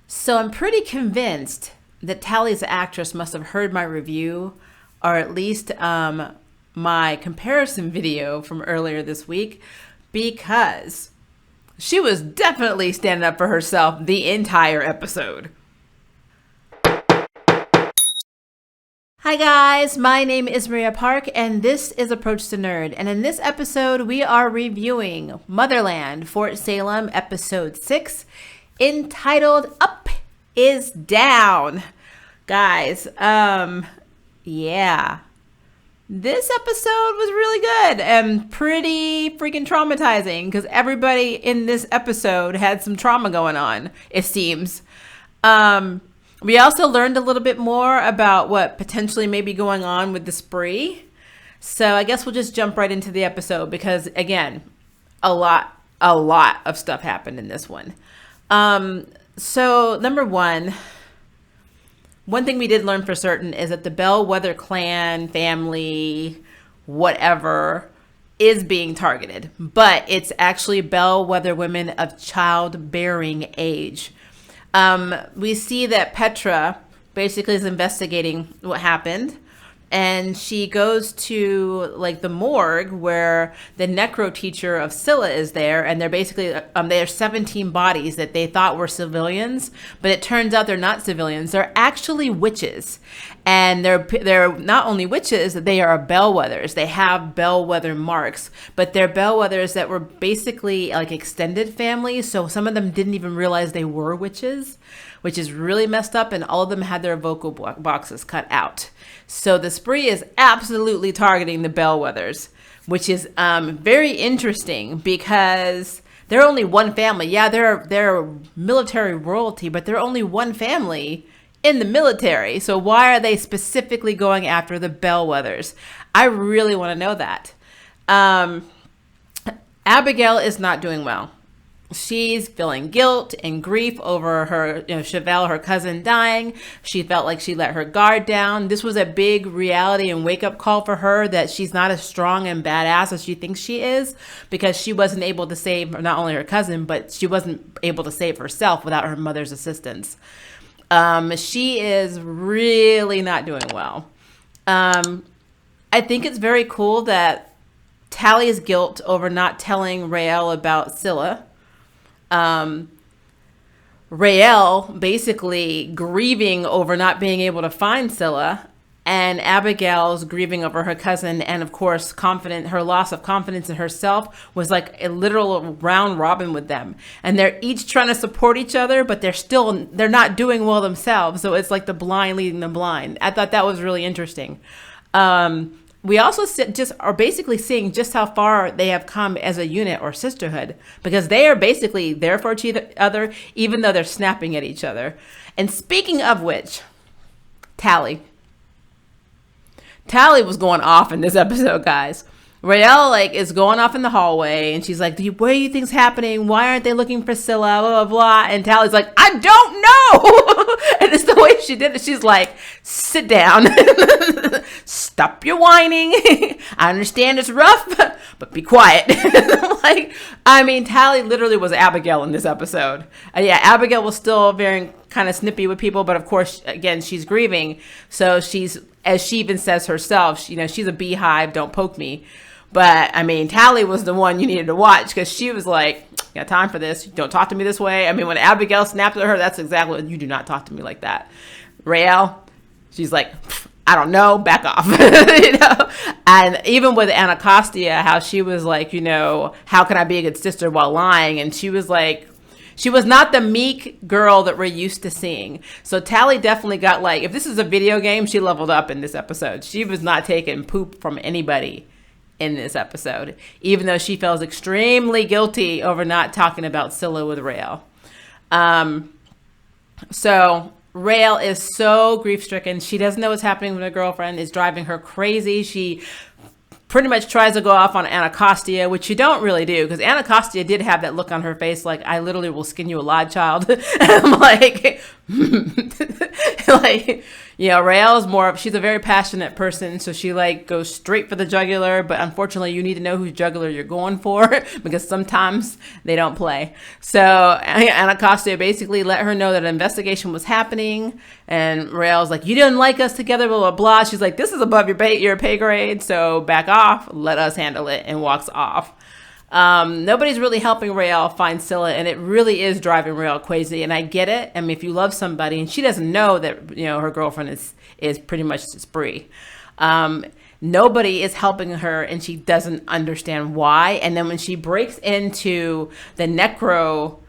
So I'm pretty convinced that Tally's actress must have heard my review, or at least my comparison video from earlier this week, because she was definitely standing up for herself the entire episode. Hi guys, my name is Maria Park and this is Approach to Nerd, and in this episode we are reviewing Motherland, Fort Salem, episode 6, entitled Up is Down. Guys, yeah. This episode was really good and pretty freaking traumatizing because everybody in this episode had some trauma going on, it seems. We also learned a little bit more about what potentially may be going on with the spree. So I guess we'll just jump right into the episode because, again, a lot of stuff happened in this one. So number one thing we did learn for certain is that the Bellwether clan, family, whatever, is being targeted. But it's actually Bellwether women of childbearing age. We see that Petra basically is investigating what happened, and she goes to like the morgue where the necro teacher of Scylla is there, and they're basically there's 17 bodies that they thought were civilians, but it turns out they're not civilians. They're actually witches, and they're not only witches, they are Bellwethers. They have Bellwether marks, but they're Bellwethers that were basically like extended families, so some of them didn't even realize they were witches, which is really messed up, and all of them had their vocal boxes cut out. So the spree is absolutely targeting the Bellwethers, which is very interesting because they're only one family. Yeah, they're military royalty, but they're only one family in the military. So why are they specifically going after the Bellwethers? I really want to know that. Abigail is not doing well. She's feeling guilt and grief over her, Chevelle, her cousin, dying. She felt like she let her guard down. This was a big reality and wake-up call for her that she's not as strong and badass as she thinks she is, because she wasn't able to save not only her cousin, but she wasn't able to save herself without her mother's assistance. She is really not doing well. I think it's very cool that Tally's guilt over not telling Raelle about Scylla. Raelle basically grieving over not being able to find Scylla, and Abigail's grieving over her cousin, and of course her loss of confidence in herself was like a literal round robin with them, and they're each trying to support each other, but they're not doing well themselves, so it's like the blind leading the blind. I thought that was really interesting. We also are basically seeing just how far they have come as a unit or sisterhood, because they are basically there for each other, even though they're snapping at each other. And speaking of which, Tally was going off in this episode, guys. Raelle is going off in the hallway, and she's like, what do you think's happening? Why aren't they looking for Scylla? Blah, blah, blah. And Tally's like, I don't know. And it's the way she did it. She's like, sit down. Stop your whining. I understand it's rough, but be quiet. Tally literally was Abigail in this episode. Yeah, Abigail was still very kind of snippy with people, but of course, again, she's grieving. So she's, as she even says herself, she's a beehive, don't poke me. But Tally was the one you needed to watch, because she was like, got time for this. Don't talk to me this way. When Abigail snapped at her, that's exactly what, you do not talk to me like that. Raelle, she's like, I don't know, back off. And even with Anacostia, how she was like, how can I be a good sister while lying? And she was like, she was not the meek girl that we're used to seeing. So Tally definitely got if this is a video game, she leveled up in this episode. She was not taking poop from anybody in this episode, even though she feels extremely guilty over not talking about Scylla with Raelle. So Raelle is so grief-stricken. She doesn't know what's happening with her girlfriend. It's driving her crazy. She pretty much tries to go off on Anacostia, which you don't really do, because Anacostia did have that look on her face like, I literally will skin you alive, child. And I'm like, Raelle is she's a very passionate person, so she like goes straight for the jugular, but unfortunately you need to know whose jugular you're going for because sometimes they don't play. So Anacostia basically let her know that an investigation was happening, and Raelle's like, you didn't like us together, blah, blah, blah. She's like, this is above your pay grade, so back off, let us handle it, and walks off. Nobody's really helping Raelle find Scylla, and it really is driving Raelle crazy. And I get it. I mean, if you love somebody and she doesn't know that, her girlfriend is pretty much a spree. Nobody is helping her, and she doesn't understand why. And then when she breaks into the necro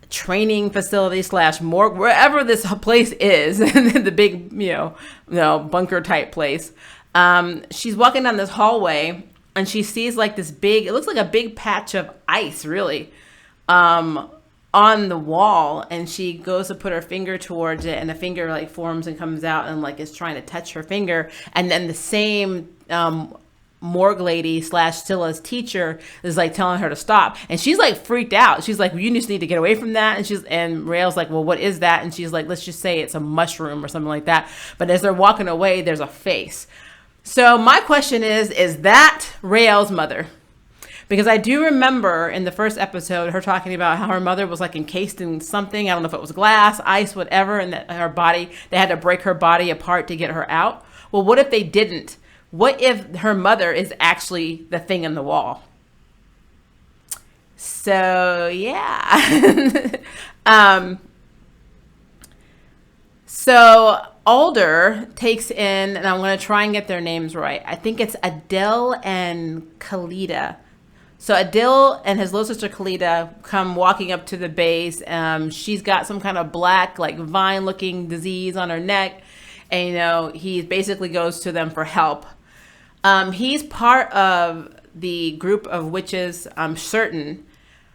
training facility / morgue, wherever this place is, the big, bunker type place, she's walking down this hallway, and she sees like this it looks like a big patch of ice, really, on the wall. And she goes to put her finger towards it, and the finger like forms and comes out and like is trying to touch her finger. And then the same morgue lady / Scylla's teacher is like telling her to stop. And she's like freaked out. She's like, well, you just need to get away from that. And Raelle's like, well, what is that? And she's like, let's just say it's a mushroom or something like that. But as they're walking away, there's a face. So my question is that Raelle's mother? Because I do remember in the first episode her talking about how her mother was like encased in something. I don't know if it was glass, ice, whatever, and that they had to break her body apart to get her out. Well, what if they didn't? What if her mother is actually the thing in the wall? So, yeah. So Alder takes in, and I'm going to try and get their names right. I think it's Adele and Khalida. So Adele and his little sister Khalida come walking up to the base. She's got some kind of black, like vine-looking disease on her neck. And, he basically goes to them for help. He's part of the group of witches, I'm certain,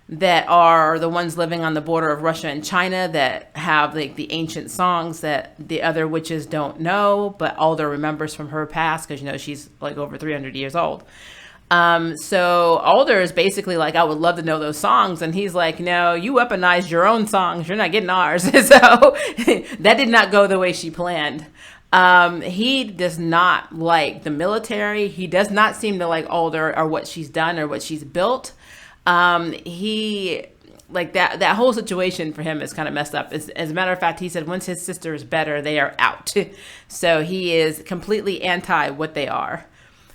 that are the ones living on the border of Russia and China that have like the ancient songs that the other witches don't know, but Alder remembers from her past because, she's like over 300 years old. So Alder is basically like, I would love to know those songs. And he's like, no, you weaponized your own songs. You're not getting ours. So that did not go the way she planned. He does not like the military. He does not seem to like Alder or what she's done or what she's built. He like that whole situation for him is kind of messed up. As a matter of fact, he said once his sister is better, they are out. So he is completely anti what they are,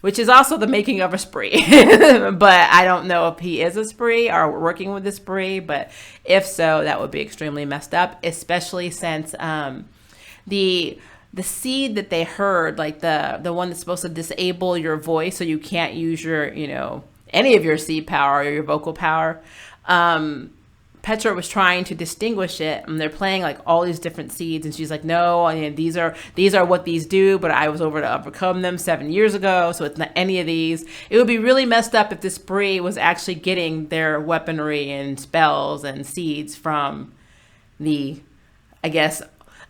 which is also the making of a spree. But I don't know if he is a spree or working with a spree, but if so, that would be extremely messed up, especially since the seed that they heard, like the one that's supposed to disable your voice so you can't use your, any of your seed power or your vocal power. Petra was trying to distinguish it, and they're playing like all these different seeds, and she's like, no, these are what these do, but I was over to overcome them 7 years ago, so it's not any of these. It would be really messed up if the spree was actually getting their weaponry and spells and seeds from I guess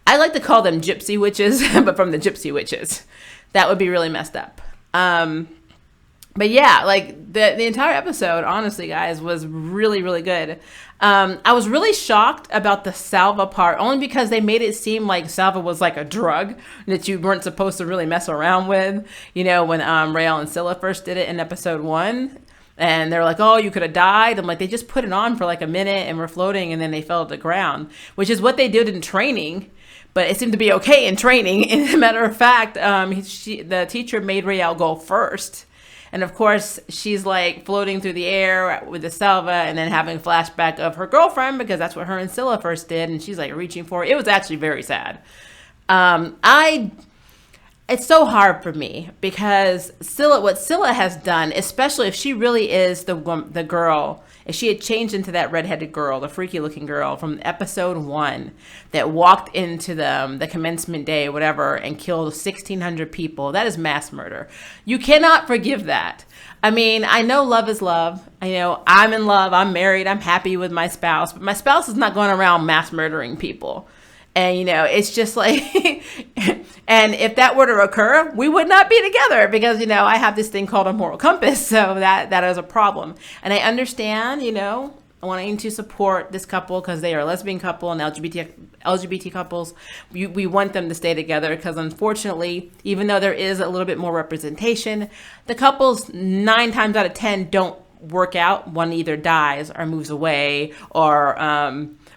I like to call them gypsy witches, but from the gypsy witches. That would be really messed up. But yeah, like the entire episode, honestly, guys, was really, really good. I was really shocked about the salva part, only because they made it seem like salva was like a drug that you weren't supposed to really mess around with. When Raelle and Scylla first did it in episode 1, and they're like, oh, you could have died. I'm like, they just put it on for like a minute and were floating, and then they fell to the ground, which is what they did in training. But it seemed to be okay in training. As a matter of fact, the teacher made Raelle go first. And of course, she's like floating through the air with the salva and then having a flashback of her girlfriend, because that's what her and Scylla first did. And she's like reaching for it. It was actually very sad. It's so hard for me because what Scylla has done, especially if she really is the girl, if she had changed into that redheaded girl, the freaky looking girl from episode 1 that walked into the commencement day, whatever, and killed 1,600 people, that is mass murder. You cannot forgive that. I mean, I know love is love. I know I'm in love. I'm married. I'm happy with my spouse, but my spouse is not going around mass murdering people. And, it's just like, and if that were to occur, we would not be together because, I have this thing called a moral compass. So that is a problem. And I understand, wanting to support this couple because they are a lesbian couple and LGBT couples, we want them to stay together because unfortunately, even though there is a little bit more representation, the couples 9 times out of 10 don't work out. One either dies or moves away or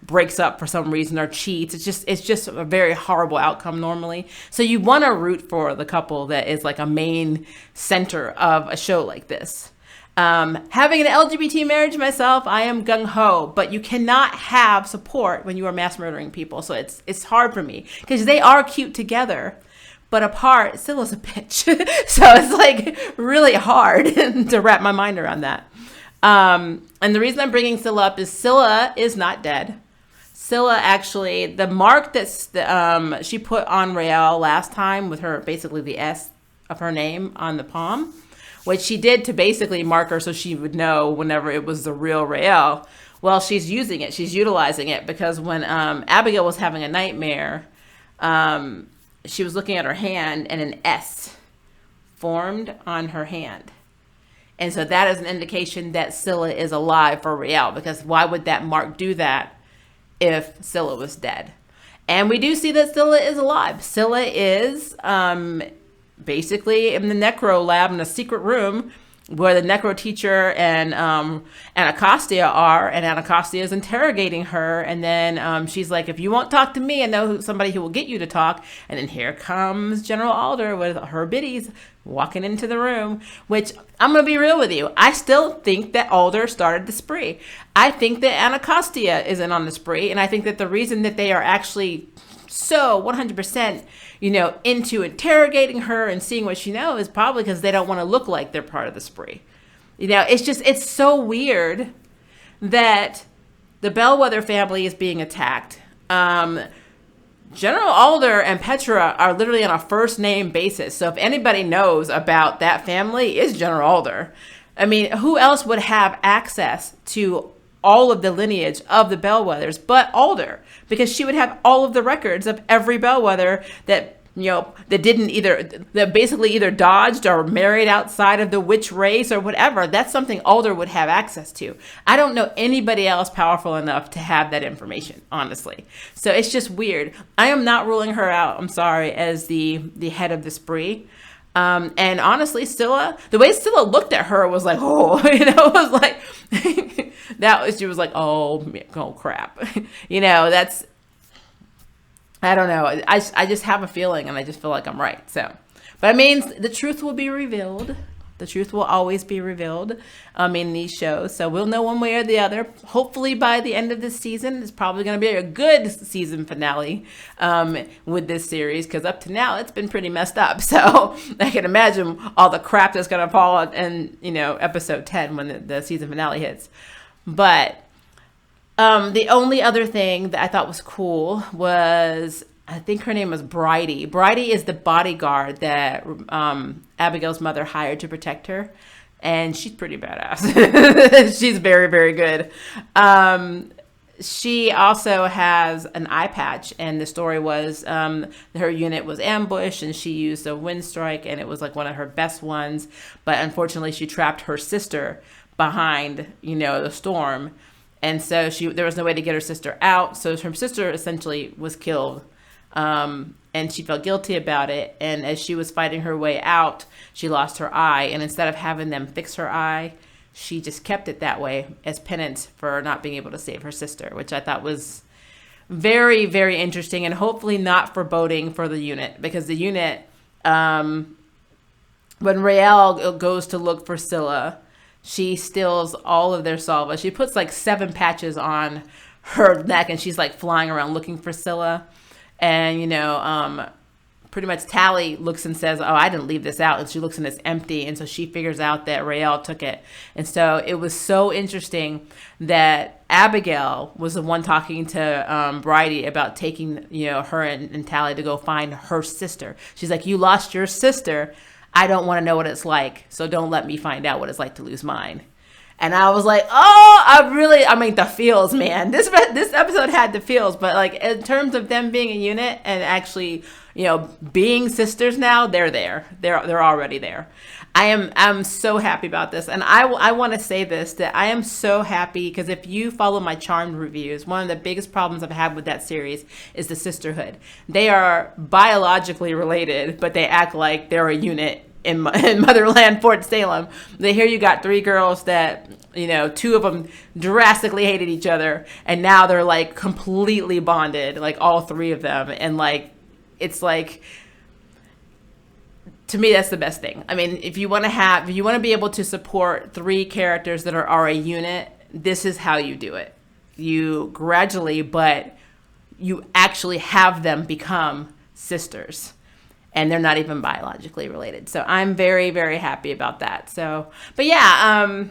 breaks up for some reason or cheats. It's just a very horrible outcome normally. So you want to root for the couple that is like a main center of a show like this. Having an LGBT marriage myself, I am gung-ho, but you cannot have support when you are mass murdering people. So it's hard for me because they are cute together, but apart, Scylla's a bitch. So it's like really hard to wrap my mind around that. And the reason I'm bringing Scylla up is Scylla is not dead. Scylla actually, the mark that she put on Raelle last time with her, basically the S of her name on the palm, which she did to basically mark her so she would know whenever it was the real Raelle. Well, she's using it. She's utilizing it because when Abigail was having a nightmare, she was looking at her hand and an S formed on her hand. And so that is an indication that Scylla is alive for Raelle, because why would that mark do that if Scylla was dead? And we do see that Scylla is alive. Scylla is basically in the necro lab in a secret room where the necro teacher and Anacostia are, and Anacostia is interrogating her. And then she's like, if you won't talk to me, I know somebody who will get you to talk. And then here comes General Alder with her biddies walking into the room, which I'm going to be real with you. I still think that Alder started the spree. I think that Anacostia is in on the spree. And I think that the reason that they are actually so 100%, into interrogating her and seeing what she knows is probably because they don't want to look like they're part of the spree. It's so weird that the Bellwether family is being attacked. General Alder and Petra are literally on a first name basis. So if anybody knows about that family, it's General Alder. I mean, who else would have access to all of the lineage of the Bellwethers but Alder? Because she would have all of the records of every Bellwether that basically either dodged or married outside of the witch race or whatever. That's something Alder would have access to. I don't know anybody else powerful enough to have that information, honestly. So it's just weird. I am not ruling her out, I'm sorry, as the head of the spree. And honestly, Scylla, the way Scylla looked at her was like, oh, it was like, she was like, oh crap. I don't know. I just have a feeling, and I just feel like I'm right. So, but I mean, the truth will be revealed. The truth will always be revealed in these shows. So we'll know one way or the other. Hopefully by the end of this season, it's probably going to be a good season finale with this series, because up to now, it's been pretty messed up. So I can imagine all the crap that's going to fall in, episode 10 when the season finale hits. But the only other thing that I thought was cool was, I think her name was Bridie. Bridie is the bodyguard that Abigail's mother hired to protect her. And she's pretty badass. She's very, very good. She also has an eye patch. And the story was her unit was ambushed and she used a wind strike. And it was like one of her best ones. But unfortunately, she trapped her sister behind, the storm. And so there was no way to get her sister out. So her sister essentially was killed. And she felt guilty about it. And as she was fighting her way out, she lost her eye. And instead of having them fix her eye, she just kept it that way as penance for not being able to save her sister, which I thought was very, very interesting and hopefully not foreboding for the unit. Because the unit, when Raelle goes to look for Scylla, she steals all of their salva. She puts like 7 patches on her neck and she's like flying around looking for Scylla. And, pretty much Tally looks and says, oh, I didn't leave this out. And she looks and it's empty. And so she figures out that Raelle took it. And so it was so interesting that Abigail was the one talking to Bridie about taking, her and Tally to go find her sister. She's like, you lost your sister. I don't want to know what it's like, so don't let me find out what it's like to lose mine. And I was like, oh, I mean, the feels, man. This episode had the feels, but like in terms of them being a unit and actually, being sisters now, they're there. They're already there. I'm so happy about this. And I want to say this, that I am so happy because if you follow my Charmed reviews, one of the biggest problems I've had with that series is the sisterhood. They are biologically related, but they act like they're a unit in Motherland, Fort Salem. Here you got 3 girls that, 2 of them drastically hated each other. And now they're like completely bonded, like all 3 of them. And like, it's like, to me, that's the best thing. I mean, if you want to be able to support 3 characters that are a unit, this is how you do it. You gradually, but you actually have them become sisters. And they're not even biologically related. So I'm very, very happy about that. So, but yeah,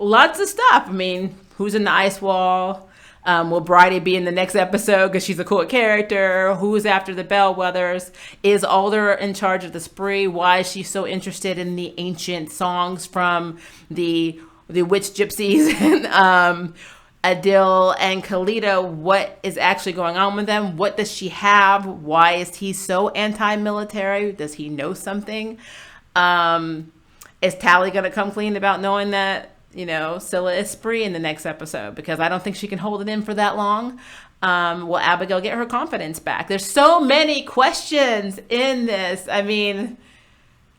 lots of stuff. I mean, who's in the ice wall? Will Bridie be in the next episode because she's a cool character? Who's after the Bellwethers? Is Alder in charge of the spree? Why is she so interested in the ancient songs from the witch gypsies? And Adil and Kalita, what is actually going on with them? What does she have? Why is he so anti-military? Does he know something? Is Tally going to come clean about knowing that, Scylla is spree in the next episode? Because I don't think she can hold it in for that long. Will Abigail get her confidence back? There's so many questions in this. I mean,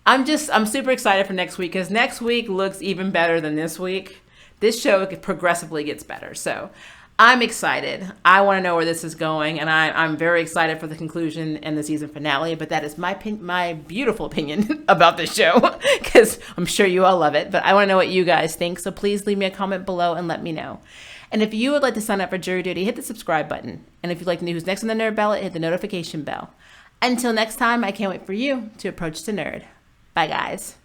I'm super excited for next week because next week looks even better than this week. This show progressively gets better. So I'm excited. I want to know where this is going. And I'm very excited for the conclusion and the season finale. But that is my beautiful opinion about this show, because I'm sure you all love it. But I want to know what you guys think. So please leave me a comment below and let me know. And if you would like to sign up for Jury Duty, hit the subscribe button. And if you'd like to know who's next on the Nerd Ballot, hit the notification bell. Until next time, I can't wait for you to approach the nerd. Bye, guys.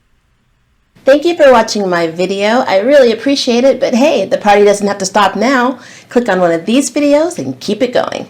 Thank you for watching my video. I really appreciate it, but hey, the party doesn't have to stop now. Click on one of these videos and keep it going.